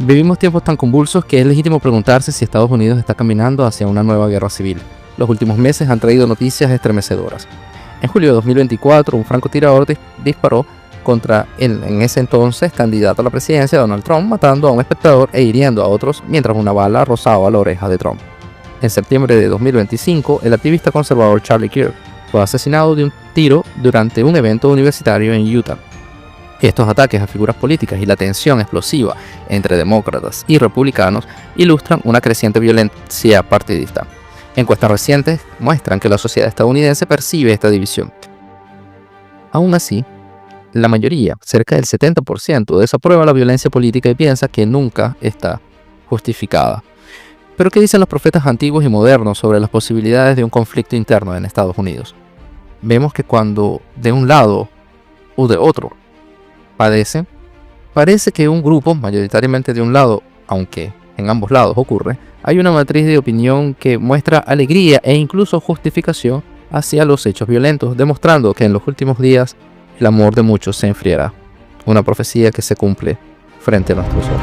Vivimos tiempos tan convulsos que es legítimo preguntarse si Estados Unidos está caminando hacia una nueva guerra civil. Los últimos meses han traído noticias estremecedoras. En julio de 2024, un francotirador disparó contra el en ese entonces candidato a la presidencia, Donald Trump, matando a un espectador e hiriendo a otros mientras una bala rozaba la oreja de Trump. En septiembre de 2025, el activista conservador Charlie Kirk fue asesinado de un tiro durante un evento universitario en Utah. Estos ataques a figuras políticas y la tensión explosiva entre demócratas y republicanos ilustran una creciente violencia partidista. Encuestas recientes muestran que la sociedad estadounidense percibe esta división. Aún así, la mayoría, cerca del 70%, desaprueba la violencia política y piensa que nunca está justificada. Pero ¿qué dicen los profetas antiguos y modernos sobre las posibilidades de un conflicto interno en Estados Unidos? Vemos que cuando de un lado o de otro parece que un grupo, mayoritariamente de un lado, aunque en ambos lados ocurre, hay una matriz de opinión que muestra alegría e incluso justificación hacia los hechos violentos, demostrando que en los últimos días el amor de muchos se enfriará. Una profecía que se cumple frente a nuestros ojos.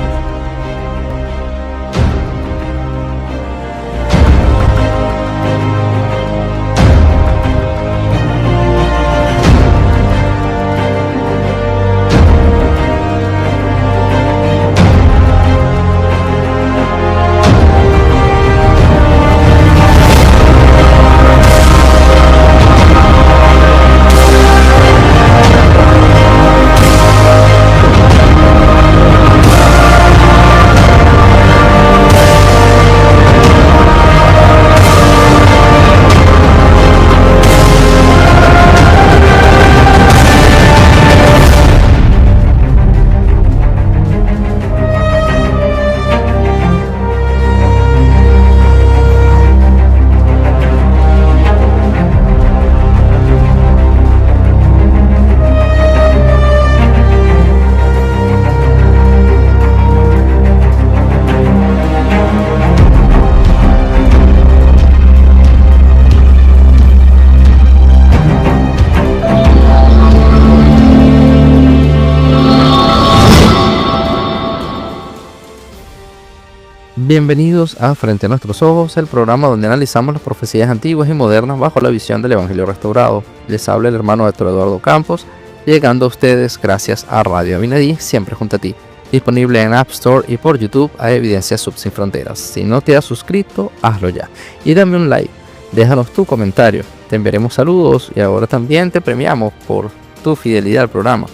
Bienvenidos a Frente a Nuestros Ojos, el programa donde analizamos las profecías antiguas y modernas bajo la visión del Evangelio restaurado. Les habla el hermano Héctor Eduardo Campos, llegando a ustedes gracias a Radio Abinadí, siempre junto a ti. Disponible en App Store y por YouTube a Evidencia Sub Sin Fronteras. Si no te has suscrito, hazlo ya. Y dame un like, déjanos tu comentario, te enviaremos saludos y ahora también te premiamos por tu fidelidad al programa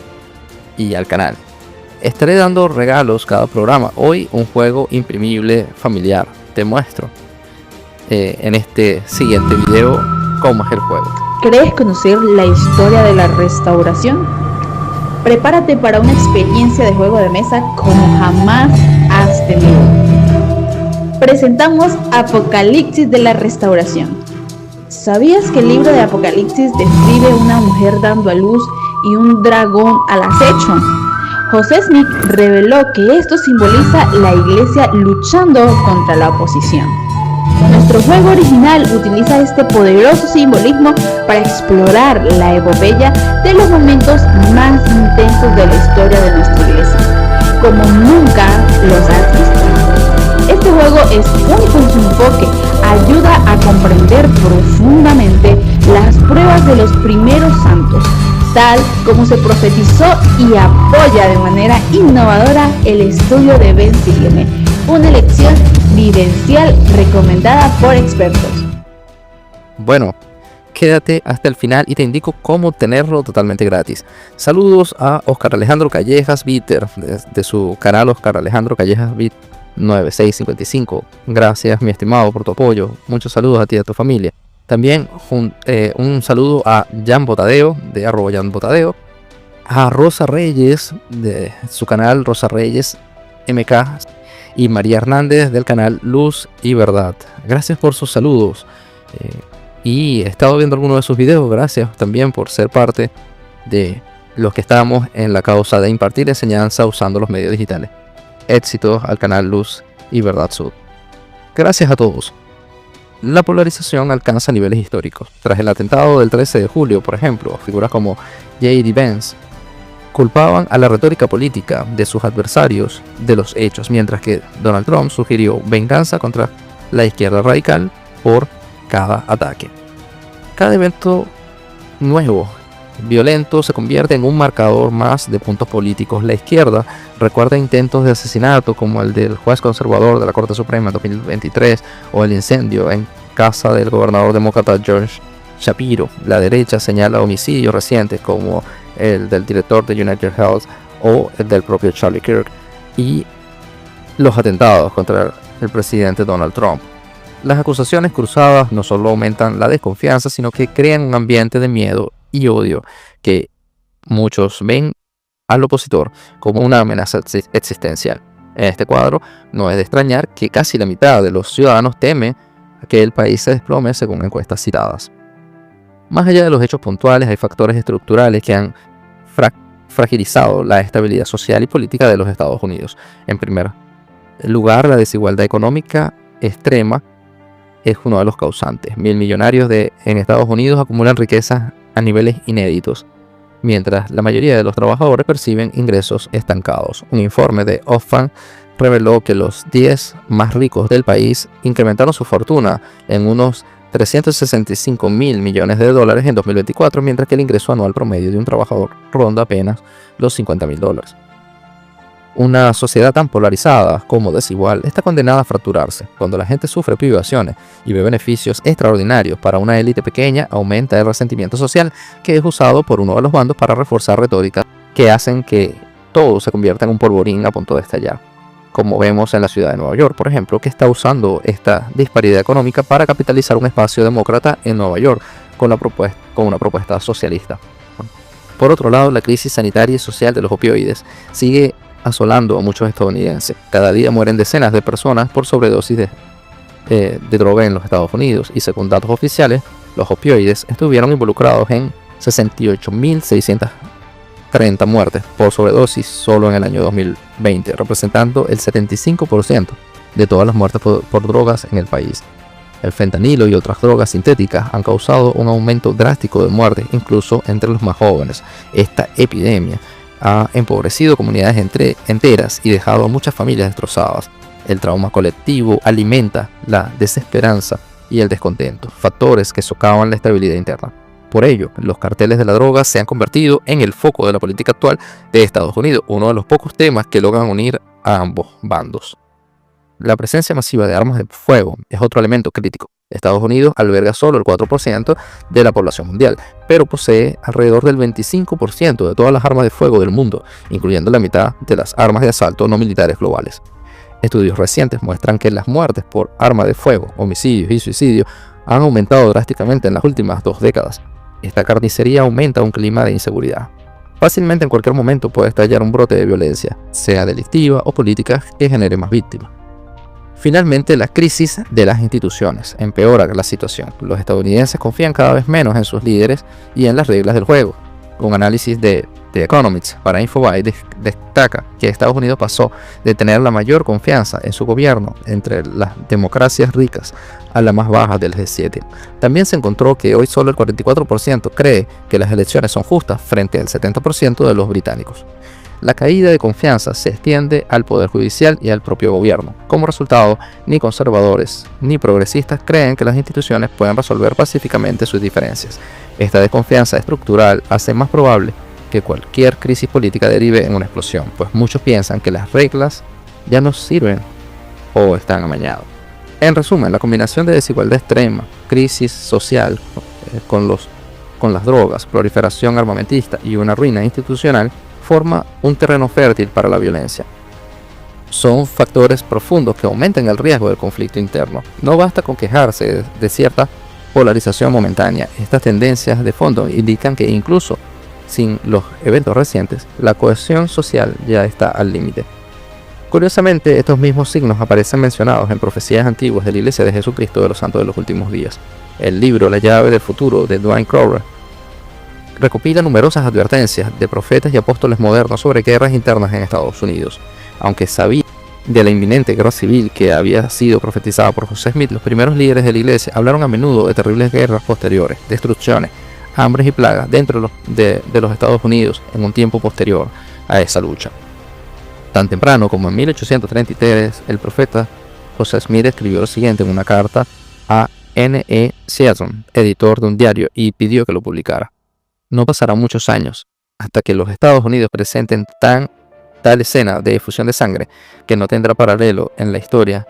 y al canal. Estaré dando regalos cada programa. Hoy un juego imprimible familiar. Te muestro en este siguiente video cómo es el juego. ¿Querés conocer la historia de la restauración? Prepárate para una experiencia de juego de mesa como jamás has tenido. Presentamos Apocalipsis de la Restauración. ¿Sabías que el libro de Apocalipsis describe una mujer dando a luz y un dragón al acecho? José Smith reveló que esto simboliza la iglesia luchando contra la oposición. Nuestro juego original utiliza este poderoso simbolismo para explorar la epopeya de los momentos más intensos de la historia de nuestra iglesia, como nunca los has visto. Este juego es único en su enfoque, ayuda a comprender profundamente las pruebas de los primeros santos, tal como se profetizó, y apoya de manera innovadora el estudio de Ben Sígueme, una lección vivencial recomendada por expertos. Bueno, quédate hasta el final y te indico cómo obtenerlo totalmente gratis. Saludos a Oscar Alejandro Callejas Bitter, de su canal Oscar Alejandro Callejas Bit 9655. Gracias, mi estimado, por tu apoyo. Muchos saludos a ti y a tu familia. También un saludo a Jan Botadeo, de @JanBotadeo, a Rosa Reyes, de su canal Rosa Reyes MK, y María Hernández, del canal Luz y Verdad. Gracias por sus saludos. Y he estado viendo algunos de sus videos. Gracias también por ser parte de los que estamos en la causa de impartir enseñanza usando los medios digitales. Éxitos al canal Luz y Verdad Sud. Gracias a todos. La polarización alcanza niveles históricos. Tras el atentado del 13 de julio, por ejemplo, figuras como J.D. Vance culpaban a la retórica política de sus adversarios de los hechos, mientras que Donald Trump sugirió venganza contra la izquierda radical por cada ataque. Cada evento nuevo, violento, se convierte en un marcador más de puntos políticos. La izquierda recuerda intentos de asesinato como el del juez conservador de la Corte Suprema en 2023 o el incendio en casa del gobernador demócrata George Shapiro. La derecha señala homicidios recientes como el del director de United Health o el del propio Charlie Kirk y los atentados contra el presidente Donald Trump. Las acusaciones cruzadas no solo aumentan la desconfianza, sino que crean un ambiente de miedo y odio que muchos ven al opositor como una amenaza existencial. En este cuadro no es de extrañar que casi la mitad de los ciudadanos temen que el país se desplome según encuestas citadas. Más allá de los hechos puntuales, hay factores estructurales que han fragilizado la estabilidad social y política de los Estados Unidos. En primer lugar, la desigualdad económica extrema es uno de los causantes. 1.000 millonarios en Estados Unidos acumulan riquezas a niveles inéditos, mientras la mayoría de los trabajadores perciben ingresos estancados. Un informe de Oxfam reveló que los 10 más ricos del país incrementaron su fortuna en unos 365.000 millones de dólares en 2024, mientras que el ingreso anual promedio de un trabajador ronda apenas los $50.000. Una sociedad tan polarizada como desigual está condenada a fracturarse. Cuando la gente sufre privaciones y ve beneficios extraordinarios para una élite pequeña, aumenta el resentimiento social que es usado por uno de los bandos para reforzar retóricas que hacen que todo se convierta en un polvorín a punto de estallar. Como vemos en la ciudad de Nueva York, por ejemplo, que está usando esta disparidad económica para capitalizar un espacio demócrata en Nueva York con una propuesta socialista. Por otro lado, la crisis sanitaria y social de los opioides sigue asolando a muchos estadounidenses. Cada día mueren decenas de personas por sobredosis de droga en los Estados Unidos, y según datos oficiales, los opioides estuvieron involucrados en 68.630 muertes por sobredosis solo en el año 2020, representando el 75% de todas las muertes por drogas en el país. El fentanilo y otras drogas sintéticas han causado un aumento drástico de muertes, incluso entre los más jóvenes. Esta epidemia ha empobrecido comunidades enteras y dejado a muchas familias destrozadas. El trauma colectivo alimenta la desesperanza y el descontento, factores que socavan la estabilidad interna. Por ello, los carteles de la droga se han convertido en el foco de la política actual de Estados Unidos, uno de los pocos temas que logran unir a ambos bandos. La presencia masiva de armas de fuego es otro elemento crítico. Estados Unidos alberga solo el 4% de la población mundial, pero posee alrededor del 25% de todas las armas de fuego del mundo, incluyendo la mitad de las armas de asalto no militares globales. Estudios recientes muestran que las muertes por arma de fuego, homicidios y suicidios han aumentado drásticamente en las últimas 2 décadas. Esta carnicería aumenta un clima de inseguridad. Fácilmente en cualquier momento puede estallar un brote de violencia, sea delictiva o política, que genere más víctimas. Finalmente, la crisis de las instituciones empeora la situación. Los estadounidenses confían cada vez menos en sus líderes y en las reglas del juego. Un análisis de The Economist para Infobae destaca que Estados Unidos pasó de tener la mayor confianza en su gobierno entre las democracias ricas a la más baja del G7. También se encontró que hoy solo el 44% cree que las elecciones son justas frente al 70% de los británicos. La caída de confianza se extiende al Poder Judicial y al propio gobierno. Como resultado, ni conservadores ni progresistas creen que las instituciones puedan resolver pacíficamente sus diferencias. Esta desconfianza estructural hace más probable que cualquier crisis política derive en una explosión, pues muchos piensan que las reglas ya no sirven o están amañadas. En resumen, la combinación de desigualdad extrema, crisis social con las drogas, proliferación armamentista y una ruina institucional forma un terreno fértil para la violencia. Son factores profundos que aumentan el riesgo del conflicto interno. No basta con quejarse de cierta polarización momentánea. Estas tendencias de fondo indican que incluso sin los eventos recientes, la cohesión social ya está al límite. Curiosamente, estos mismos signos aparecen mencionados en profecías antiguas de la Iglesia de Jesucristo de los Santos de los Últimos Días. El libro La llave del futuro de Dwight Crowder recopila numerosas advertencias de profetas y apóstoles modernos sobre guerras internas en Estados Unidos. Aunque sabía de la inminente guerra civil que había sido profetizada por José Smith, los primeros líderes de la Iglesia hablaron a menudo de terribles guerras posteriores, destrucciones, hambres y plagas dentro de los Estados Unidos en un tiempo posterior a esa lucha. Tan temprano como en 1833, el profeta José Smith escribió lo siguiente en una carta a N.E. Seaton, editor de un diario, y pidió que lo publicara. No pasarán muchos años hasta que los Estados Unidos presenten tal escena de efusión de sangre que no tendrá paralelo en la historia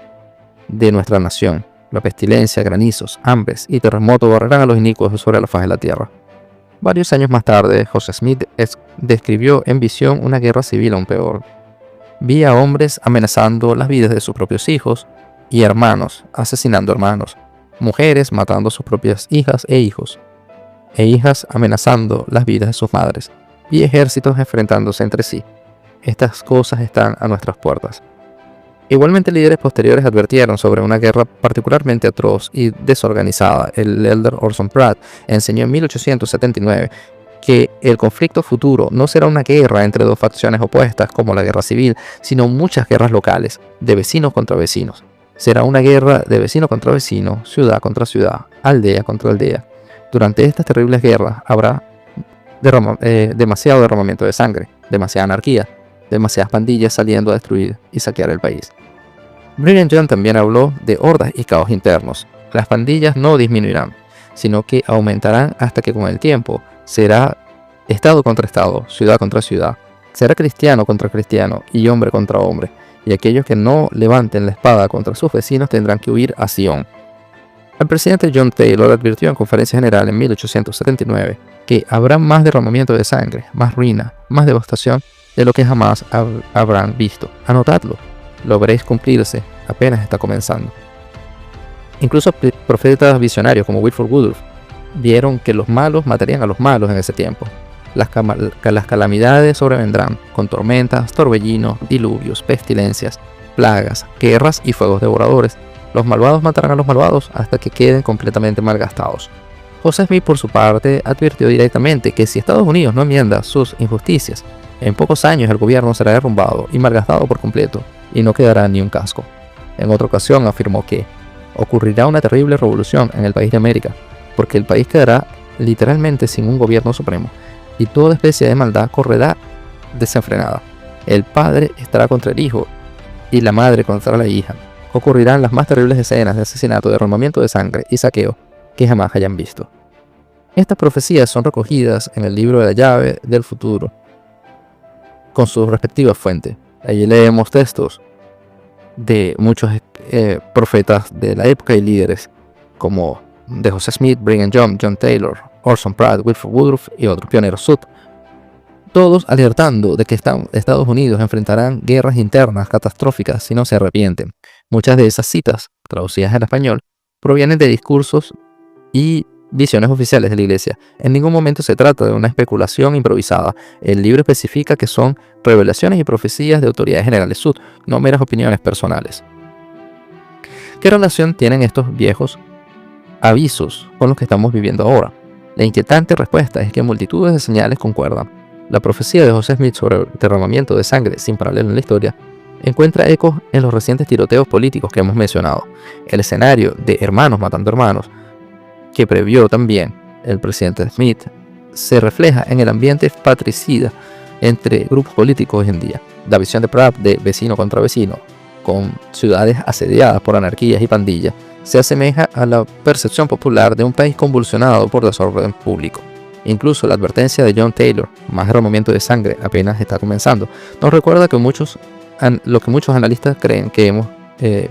de nuestra nación. La pestilencia, granizos, hambres y terremotos barrerán a los inicuos sobre la faz de la tierra. Varios años más tarde, José Smith describió en visión una guerra civil aún peor. Vi a hombres amenazando las vidas de sus propios hijos y hermanos, asesinando hermanos, mujeres matando a sus propias hijas e hijos, e hijas amenazando las vidas de sus madres, y ejércitos enfrentándose entre sí. Estas cosas están a nuestras puertas. Igualmente, líderes posteriores advirtieron sobre una guerra particularmente atroz y desorganizada. El elder Orson Pratt enseñó en 1879 que el conflicto futuro no será una guerra entre dos facciones opuestas como la guerra civil, sino muchas guerras locales, de vecinos contra vecinos. Será una guerra de vecino contra vecino, ciudad contra ciudad, aldea contra aldea. Durante estas terribles guerras habrá demasiado derramamiento de sangre, demasiada anarquía, demasiadas pandillas saliendo a destruir y saquear el país. Brigham Young también habló de hordas y caos internos. Las pandillas no disminuirán, sino que aumentarán hasta que con el tiempo será estado contra estado, ciudad contra ciudad, será cristiano contra cristiano y hombre contra hombre, y aquellos que no levanten la espada contra sus vecinos tendrán que huir a Sion. El presidente John Taylor advirtió en conferencia general en 1879 que habrá más derramamiento de sangre, más ruina, más devastación de lo que jamás habrán visto. Anotadlo, lo veréis cumplirse, apenas está comenzando. Incluso profetas visionarios como Wilford Woodruff vieron que los malos matarían a los malos en ese tiempo. Las calamidades sobrevendrán con tormentas, torbellinos, diluvios, pestilencias, plagas, guerras y fuegos devoradores. Los malvados matarán a los malvados hasta que queden completamente malgastados. José Smith, por su parte, advirtió directamente que si Estados Unidos no enmienda sus injusticias, en pocos años el gobierno será derrumbado y malgastado por completo, y no quedará ni un casco. En otra ocasión afirmó que ocurrirá una terrible revolución en el país de América, porque el país quedará literalmente sin un gobierno supremo, y toda especie de maldad correrá desenfrenada. El padre estará contra el hijo, y la madre contra la hija. Ocurrirán las más terribles escenas de asesinato, derramamiento de sangre y saqueo que jamás hayan visto. Estas profecías son recogidas en el libro de la llave del futuro, con sus respectivas fuentes. Allí leemos textos de muchos profetas de la época y líderes como de José Smith, Brigham Young, John Taylor, Orson Pratt, Wilford Woodruff y otros pioneros sud, todos alertando de que Estados Unidos enfrentarán guerras internas catastróficas si no se arrepienten. Muchas de esas citas, traducidas en español, provienen de discursos y visiones oficiales de la Iglesia. En ningún momento se trata de una especulación improvisada. El libro especifica que son revelaciones y profecías de autoridades generales sud, no meras opiniones personales. ¿Qué relación tienen estos viejos avisos con los que estamos viviendo ahora? La inquietante respuesta es que multitudes de señales concuerdan. La profecía de José Smith sobre el derramamiento de sangre sin paralelo en la historia encuentra ecos en los recientes tiroteos políticos que hemos mencionado. El escenario de hermanos matando hermanos, que previó también el presidente Smith, se refleja en el ambiente patricida entre grupos políticos hoy en día. La visión de Pratt de vecino contra vecino, con ciudades asediadas por anarquías y pandillas, se asemeja a la percepción popular de un país convulsionado por desorden público. Incluso la advertencia de John Taylor, más derramamiento de sangre apenas está comenzando, nos recuerda que lo que muchos analistas creen que hemos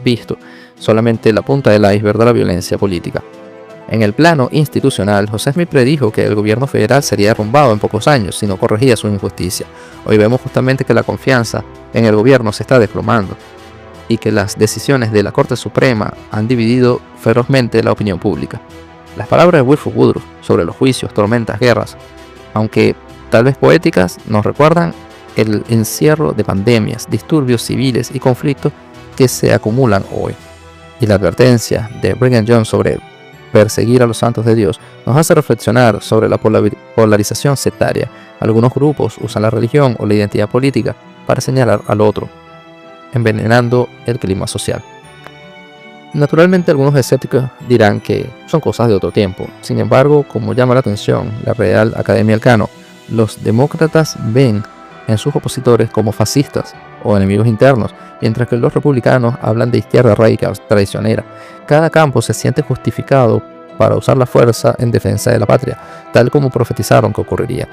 visto, solamente la punta del iceberg de la violencia política. En el plano institucional, José Smith predijo que el gobierno federal sería derrumbado en pocos años si no corregía su injusticia. Hoy vemos justamente que la confianza en el gobierno se está desplomando y que las decisiones de la Corte Suprema han dividido ferozmente la opinión pública. Las palabras de Wilford Woodruff sobre los juicios, tormentas, guerras, aunque tal vez poéticas, nos recuerdan el encierro de pandemias, disturbios civiles y conflictos que se acumulan hoy. Y la advertencia de Brigham Young sobre perseguir a los santos de Dios nos hace reflexionar sobre la polarización sectaria. Algunos grupos usan la religión o la identidad política para señalar al otro, envenenando el clima social. Naturalmente algunos escépticos dirán que son cosas de otro tiempo. Sin embargo, como llama la atención la Real Academia Elcano, los demócratas ven en sus opositores como fascistas o enemigos internos, mientras que los republicanos hablan de izquierda radical traicionera. Cada campo se siente justificado para usar la fuerza en defensa de la patria, tal como profetizaron que ocurriría.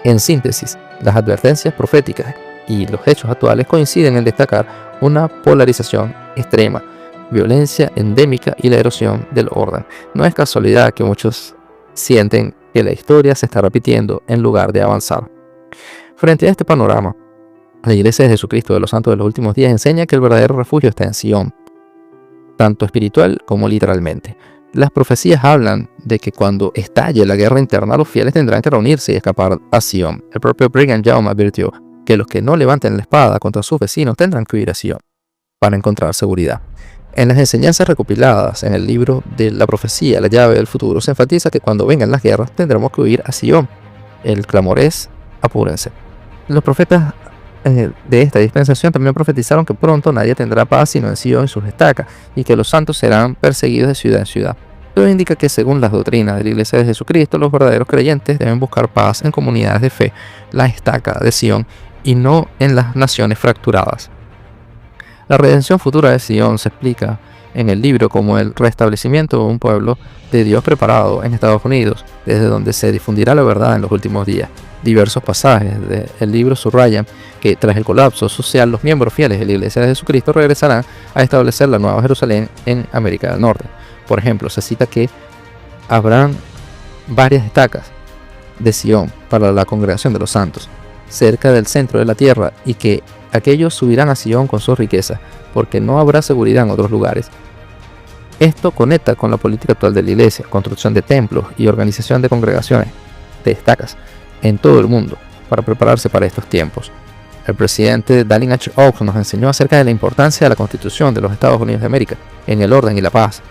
En síntesis, las advertencias proféticas y los hechos actuales coinciden en destacar una polarización extrema, violencia endémica y la erosión del orden. No es casualidad que muchos sienten que la historia se está repitiendo en lugar de avanzar. Frente a este panorama, la Iglesia de Jesucristo de los Santos de los Últimos Días enseña que el verdadero refugio está en Sion, tanto espiritual como literalmente. Las profecías hablan de que cuando estalle la guerra interna, los fieles tendrán que reunirse y escapar a Sion. El propio Brigham Young advirtió que los que no levanten la espada contra sus vecinos tendrán que huir a Sion para encontrar seguridad. En las enseñanzas recopiladas en el libro de la profecía, la llave del futuro, se enfatiza que cuando vengan las guerras tendremos que huir a Sion. El clamor es: apúrense. Los profetas de esta dispensación también profetizaron que pronto nadie tendrá paz sino en Sion y sus estacas, y que los santos serán perseguidos de ciudad en ciudad. Esto indica que según las doctrinas de la Iglesia de Jesucristo, los verdaderos creyentes deben buscar paz en comunidades de fe, la estaca de Sion, y no en las naciones fracturadas. La redención futura de Sion se explica en el libro como el restablecimiento de un pueblo de Dios preparado en Estados Unidos, desde donde se difundirá la verdad en los últimos días. Diversos pasajes del libro subrayan que tras el colapso social los miembros fieles de la Iglesia de Jesucristo regresarán a establecer la Nueva Jerusalén en América del Norte. Por ejemplo, se cita que habrán varias estacas de Sion para la congregación de los santos, cerca del centro de la tierra, y que aquellos subirán a Sion con sus riquezas, porque no habrá seguridad en otros lugares. Esto conecta con la política actual de la Iglesia, construcción de templos y organización de congregaciones, de estacas, en todo el mundo, para prepararse para estos tiempos. El presidente Dallin H. Oaks nos enseñó acerca de la importancia de la Constitución de los Estados Unidos de América, en el orden y la paz.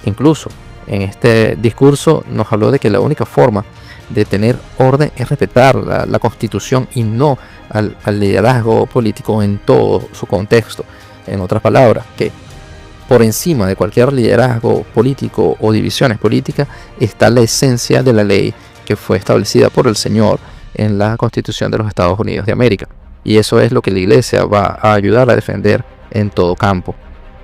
Incluso, en este discurso nos habló de que la única forma de tener orden es respetar la Constitución y no al liderazgo político en todo su contexto. En otras palabras, que por encima de cualquier liderazgo político o divisiones políticas está la esencia de la ley que fue establecida por el Señor en la Constitución de los Estados Unidos de América. Y eso es lo que la Iglesia va a ayudar a defender en todo campo.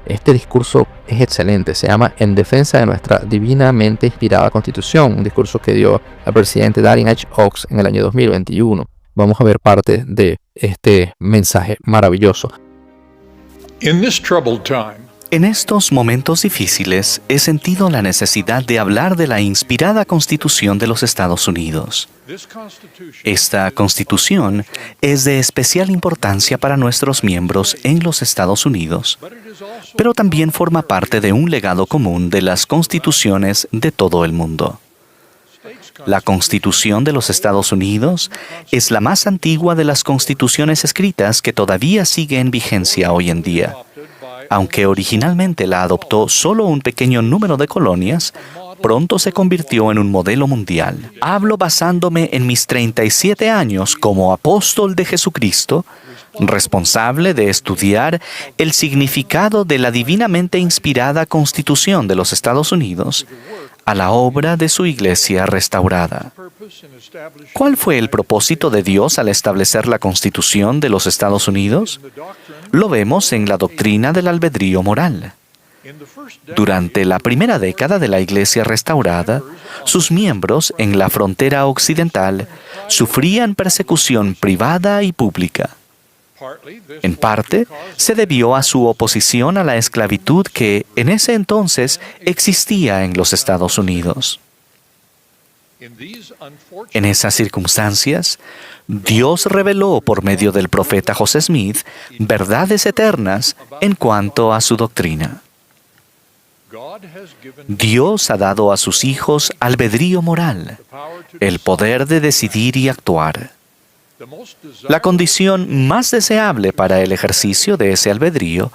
Este discurso es excelente, se llama En defensa de nuestra divinamente inspirada Constitución, un discurso que dio el presidente Dallin H. Oaks en el año 2021. Vamos a ver parte de este mensaje maravilloso. En estos momentos difíciles, he sentido la necesidad de hablar de la inspirada Constitución de los Estados Unidos. Esta Constitución es de especial importancia para nuestros miembros en los Estados Unidos, pero también forma parte de un legado común de las constituciones de todo el mundo. La Constitución de los Estados Unidos es la más antigua de las constituciones escritas que todavía sigue en vigencia hoy en día. Aunque originalmente la adoptó solo un pequeño número de colonias, pronto se convirtió en un modelo mundial. Hablo basándome en mis 37 años como apóstol de Jesucristo, responsable de estudiar el significado de la divinamente inspirada Constitución de los Estados Unidos a la obra de su Iglesia restaurada. ¿Cuál fue el propósito de Dios al establecer la Constitución de los Estados Unidos? Lo vemos en la doctrina del albedrío moral. Durante la primera década de la Iglesia restaurada, sus miembros en la frontera occidental sufrían persecución privada y pública. En parte, se debió a su oposición a la esclavitud que, en ese entonces, existía en los Estados Unidos. En esas circunstancias, Dios reveló por medio del profeta José Smith verdades eternas en cuanto a su doctrina. Dios ha dado a sus hijos albedrío moral, el poder de decidir y actuar. La condición más deseable para el ejercicio de ese albedrío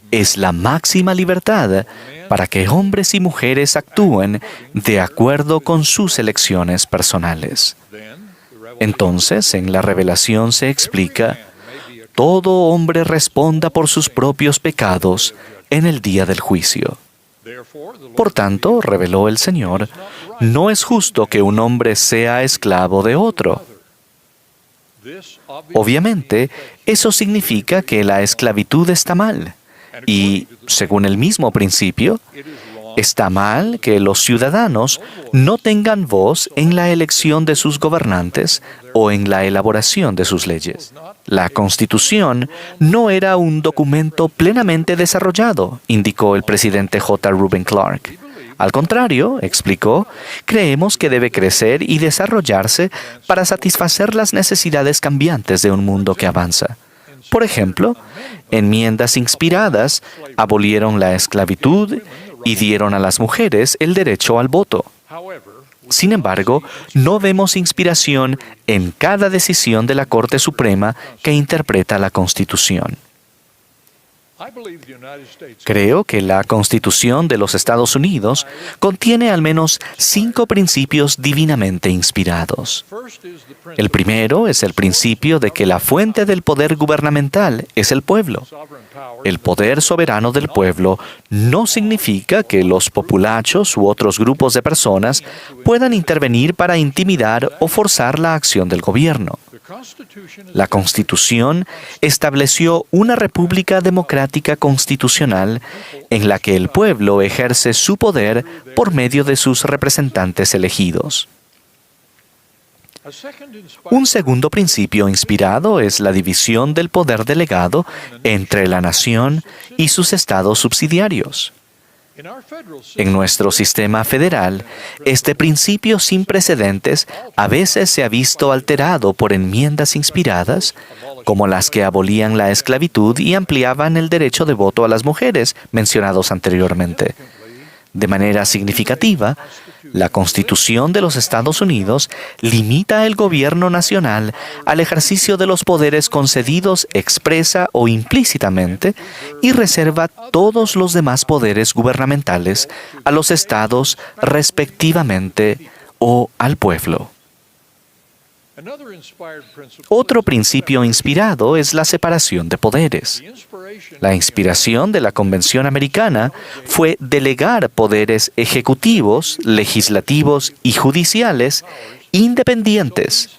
es la máxima libertad para que hombres y mujeres actúen de acuerdo con sus elecciones personales. Entonces, en la revelación se explica: todo hombre responda por sus propios pecados en el día del juicio. Por tanto, reveló el Señor, no es justo que un hombre sea esclavo de otro. Obviamente, eso significa que la esclavitud está mal. Y, según el mismo principio, está mal que los ciudadanos no tengan voz en la elección de sus gobernantes o en la elaboración de sus leyes. La Constitución no era un documento plenamente desarrollado, indicó el presidente J. Reuben Clark. Al contrario, explicó, creemos que debe crecer y desarrollarse para satisfacer las necesidades cambiantes de un mundo que avanza. Por ejemplo, enmiendas inspiradas abolieron la esclavitud y dieron a las mujeres el derecho al voto. Sin embargo, no vemos inspiración en cada decisión de la Corte Suprema que interpreta la Constitución. Creo que la Constitución de los Estados Unidos contiene al menos 5 principios divinamente inspirados. El primero es el principio de que la fuente del poder gubernamental es el pueblo. El poder soberano del pueblo no significa que los populachos u otros grupos de personas puedan intervenir para intimidar o forzar la acción del gobierno. La Constitución estableció una república democrática constitucional en la que el pueblo ejerce su poder por medio de sus representantes elegidos. Un segundo principio inspirado es la división del poder delegado entre la nación y sus estados subsidiarios. En nuestro sistema federal, este principio sin precedentes a veces se ha visto alterado por enmiendas inspiradas, como las que abolían la esclavitud y ampliaban el derecho de voto a las mujeres mencionados anteriormente. De manera significativa, la Constitución de los Estados Unidos limita el gobierno nacional al ejercicio de los poderes concedidos expresa o implícitamente y reserva todos los demás poderes gubernamentales a los estados respectivamente o al pueblo. Otro principio inspirado es la separación de poderes. La inspiración de la Convención Americana fue delegar poderes ejecutivos, legislativos y judiciales independientes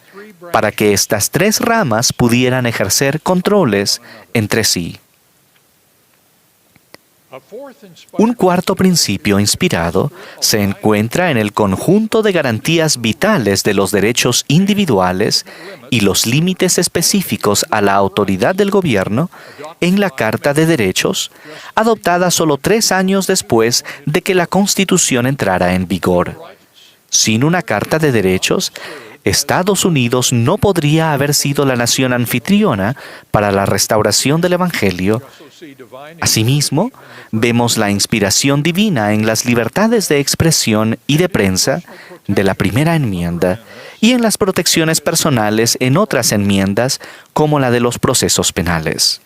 para que estas 3 ramas pudieran ejercer controles entre sí. Un cuarto principio inspirado se encuentra en el conjunto de garantías vitales de los derechos individuales y los límites específicos a la autoridad del gobierno en la Carta de Derechos, adoptada solo 3 años después de que la Constitución entrara en vigor. Sin una Carta de Derechos, Estados Unidos no podría haber sido la nación anfitriona para la restauración del Evangelio. Asimismo, vemos la inspiración divina en las libertades de expresión y de prensa de la primera enmienda y en las protecciones personales en otras enmiendas como la de los procesos penales.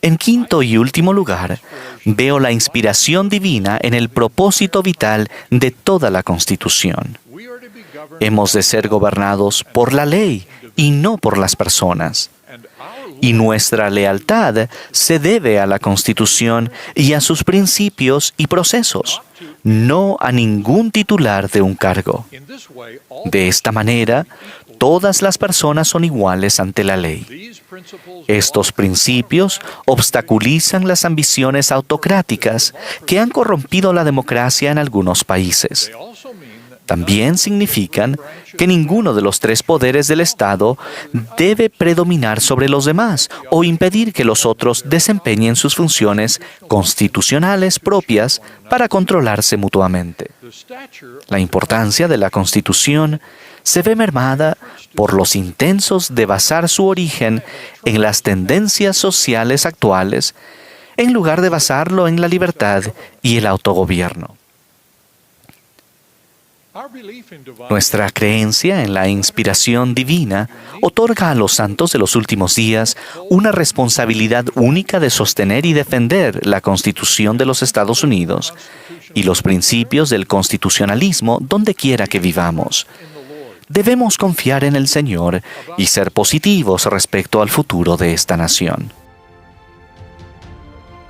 En quinto y último lugar, veo la inspiración divina en el propósito vital de toda la Constitución. Hemos de ser gobernados por la ley y no por las personas. Y nuestra lealtad se debe a la Constitución y a sus principios y procesos, no a ningún titular de un cargo. De esta manera, todas las personas son iguales ante la ley. Estos principios obstaculizan las ambiciones autocráticas que han corrompido la democracia en algunos países. También significan que ninguno de los 3 poderes del Estado debe predominar sobre los demás o impedir que los otros desempeñen sus funciones constitucionales propias para controlarse mutuamente. La importancia de la Constitución se ve mermada por los intentos de basar su origen en las tendencias sociales actuales, en lugar de basarlo en la libertad y el autogobierno. Nuestra creencia en la inspiración divina otorga a los santos de los últimos días una responsabilidad única de sostener y defender la Constitución de los Estados Unidos y los principios del constitucionalismo donde quiera que vivamos. Debemos confiar en el Señor y ser positivos respecto al futuro de esta nación.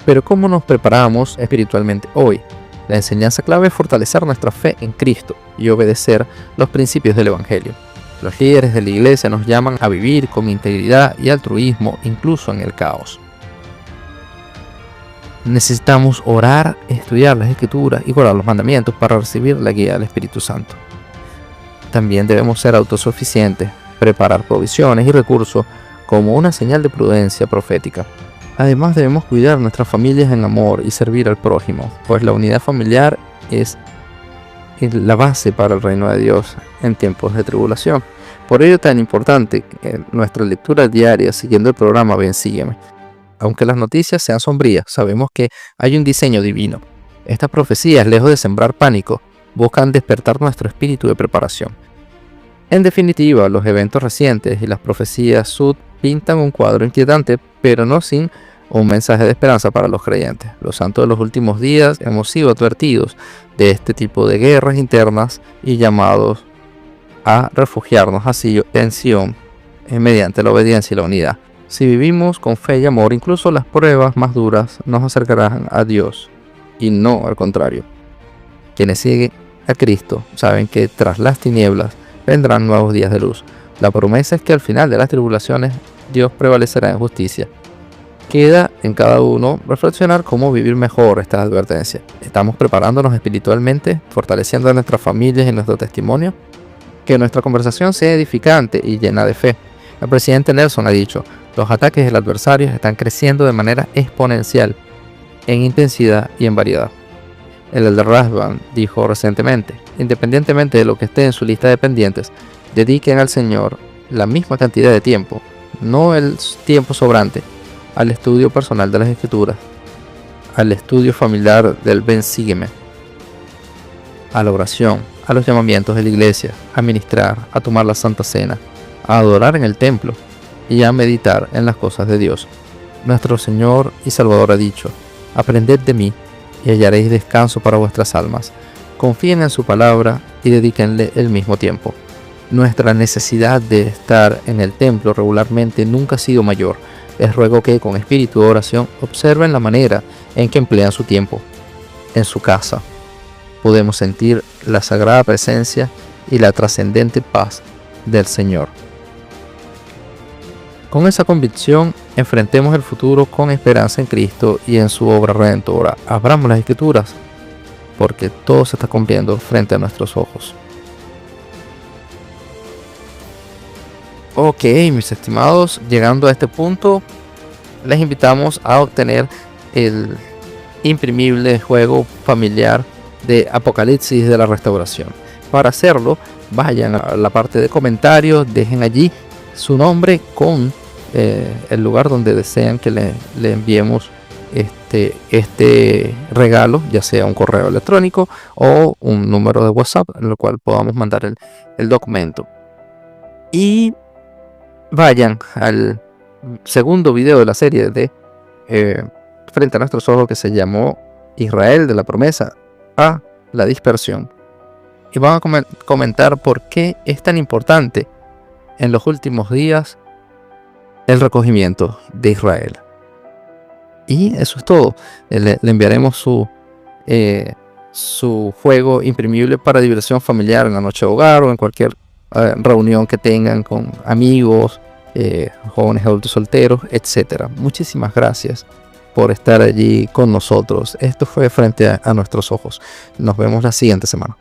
Pero ¿cómo nos preparamos espiritualmente hoy? La enseñanza clave es fortalecer nuestra fe en Cristo y obedecer los principios del Evangelio. Los líderes de la iglesia nos llaman a vivir con integridad y altruismo incluso en el caos. Necesitamos orar, estudiar las Escrituras y guardar los mandamientos para recibir la guía del Espíritu Santo. También debemos ser autosuficientes, preparar provisiones y recursos como una señal de prudencia profética. Además debemos cuidar nuestras familias en amor y servir al prójimo, pues la unidad familiar es la base para el reino de Dios en tiempos de tribulación. Por ello es tan importante que nuestra lectura diaria siguiendo el programa Ven Sígueme. Aunque las noticias sean sombrías, sabemos que hay un diseño divino. Estas profecías, lejos de sembrar pánico, buscan despertar nuestro espíritu de preparación. En definitiva, los eventos recientes y las profecías Sud pintan un cuadro inquietante, pero no sin un mensaje de esperanza para los creyentes. Los santos de los últimos días hemos sido advertidos de este tipo de guerras internas y llamados a refugiarnos así en Sion mediante la obediencia y la unidad. Si vivimos con fe y amor, incluso las pruebas más duras nos acercarán a Dios y no al contrario. Quienes siguen a Cristo saben que tras las tinieblas vendrán nuevos días de luz. La promesa es que al final de las tribulaciones Dios prevalecerá en justicia. Queda en cada uno reflexionar cómo vivir mejor estas advertencias. ¿Estamos preparándonos espiritualmente, fortaleciendo a nuestras familias y nuestro testimonio? Que nuestra conversación sea edificante y llena de fe. El presidente Nelson ha dicho, los ataques del adversario están creciendo de manera exponencial, en intensidad y en variedad. El elder Rasband dijo recientemente, independientemente de lo que esté en su lista de pendientes, dediquen al Señor la misma cantidad de tiempo, no el tiempo sobrante, al estudio personal de las Escrituras, al estudio familiar del Ven Sígueme, a la oración, a los llamamientos de la iglesia, a ministrar, a tomar la Santa Cena, a adorar en el templo y a meditar en las cosas de Dios. Nuestro Señor y Salvador ha dicho, aprended de mí y hallaréis descanso para vuestras almas. Confíen en su palabra y dedíquenle el mismo tiempo. Nuestra necesidad de estar en el templo regularmente nunca ha sido mayor. Les ruego que con espíritu de oración observen la manera en que emplean su tiempo. En su casa podemos sentir la sagrada presencia y la trascendente paz del Señor. Con esa convicción, enfrentemos el futuro con esperanza en Cristo y en su obra redentora. Abramos las Escrituras, porque todo se está cumpliendo frente a nuestros ojos. Ok, mis estimados, llegando a este punto, les invitamos a obtener el imprimible juego familiar de Apocalipsis de la Restauración. Para hacerlo, vayan a la parte de comentarios, dejen allí su nombre con el lugar donde desean que le enviemos este regalo, ya sea un correo electrónico o un número de WhatsApp en el cual podamos mandar el documento. Y vayan al segundo video de la serie de Frente a nuestros ojos, que se llamó Israel de la promesa a la dispersión, y van a comentar por qué es tan importante en los últimos días el recogimiento de Israel. Y eso es todo. Le enviaremos su juego imprimible para diversión familiar en la noche de hogar o en cualquier reunión que tengan con amigos, jóvenes adultos solteros, etc. Muchísimas gracias por estar allí con nosotros. Esto fue Frente a nuestros ojos. Nos vemos la siguiente semana.